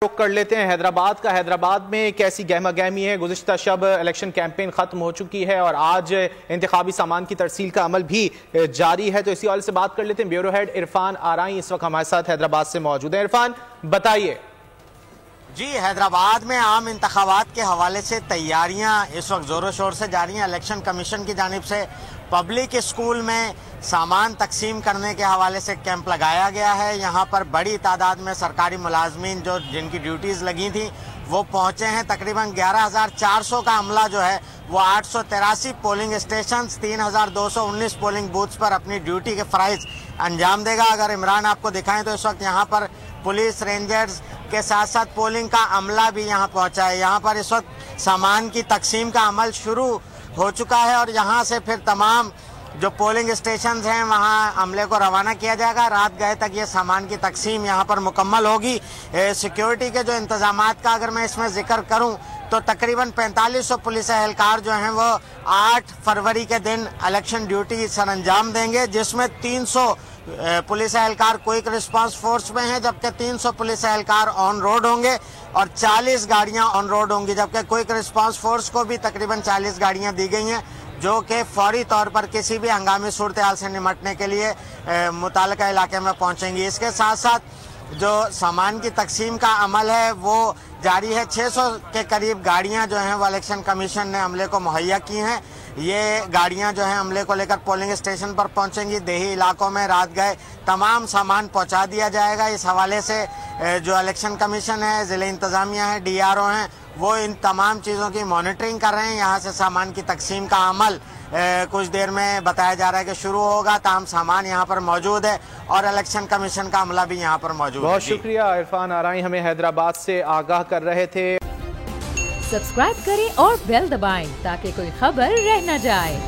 رخ کر لیتے ہیں حیدرآباد میں کیسی گہما گہمی ہے۔ گزشتہ شب الیکشن کیمپین ختم ہو چکی ہے اور آج انتخابی سامان کی ترسیل کا عمل بھی جاری ہے، تو اسی حوالے سے بات کر لیتے ہیں۔ بیورو ہیڈ عرفان آرائی اس وقت ہمارے ساتھ حیدرآباد سے موجود ہے۔ عرفان بتائیے۔ جی، حیدرآباد میں عام انتخابات کے حوالے سے تیاریاں اس وقت زور و شور سے جاری ہیں۔ الیکشن کمیشن کی جانب سے پبلک اسکول میں سامان تقسیم کرنے کے حوالے سے کیمپ لگایا گیا ہے۔ یہاں پر بڑی تعداد میں سرکاری ملازمین جن کی ڈیوٹیز لگی تھیں وہ پہنچے ہیں۔ تقریباً 11,400 کا عملہ جو ہے وہ 883 پولنگ اسٹیشنز 3,219 پولنگ بوتھس پر اپنی ڈیوٹی کے فرائض انجام دے گا۔ اگر عمران آپ کو دکھائیں تو اس وقت یہاں پر پولیس رینجرز کے ساتھ ساتھ پولنگ کا عملہ بھی یہاں پہنچا ہے۔ یہاں پر اس وقت سامان کی تقسیم کا عمل شروع ہو چکا ہے اور یہاں سے پھر تمام جو پولنگ اسٹیشنز ہیں وہاں عملے کو روانہ کیا جائے گا۔ رات گئے تک یہ سامان کی تقسیم یہاں پر مکمل ہوگی۔ سیکیورٹی کے جو انتظامات کا اگر میں اس میں ذکر کروں تو تقریباً 4500 پولیس اہلکار جو ہیں وہ 8 فروری کے دن الیکشن ڈیوٹی سر انجام دیں گے، جس میں 300 پولیس اہلکار کوئک رسپانس فورس میں ہیں، جبکہ 300 پولیس اہلکار آن روڈ ہوں گے اور 40 گاڑیاں آن روڈ ہوں گی، جبکہ کوئک رسپانس فورس کو بھی تقریباً 40 گاڑیاں دی گئی ہیں جو کہ فوری طور پر کسی بھی ہنگامی صورتحال سے نمٹنے کے لیے متعلقہ علاقے میں پہنچیں گی۔ اس کے ساتھ ساتھ جو سامان کی تقسیم کا عمل ہے وہ جاری ہے۔ 600 کے قریب گاڑیاں جو ہیں وہ الیکشن کمیشن نے عملے کو مہیا کی ہیں۔ یہ گاڑیاں جو ہیں عملے کو لے کر پولنگ اسٹیشن پر پہنچیں گی۔ دیہی علاقوں میں رات گئے تمام سامان پہنچا دیا جائے گا۔ اس حوالے سے جو الیکشن کمیشن ہے، ضلع انتظامیہ ہے، ڈی آر او ہیں، وہ ان تمام چیزوں کی مانیٹرنگ کر رہے ہیں۔ یہاں سے سامان کی تقسیم کا عمل کچھ دیر میں بتایا جا رہا ہے کہ شروع ہوگا، تاہم سامان یہاں پر موجود ہے اور الیکشن کمیشن کا عملہ بھی یہاں پر موجود ہے۔ بہت شکریہ عرفان آرائی، ہمیں حیدرآباد سے آگاہ کر رہے تھے۔ سبسکرائب کریں اور بیل دبائیں تاکہ کوئی خبر رہ نہ جائے۔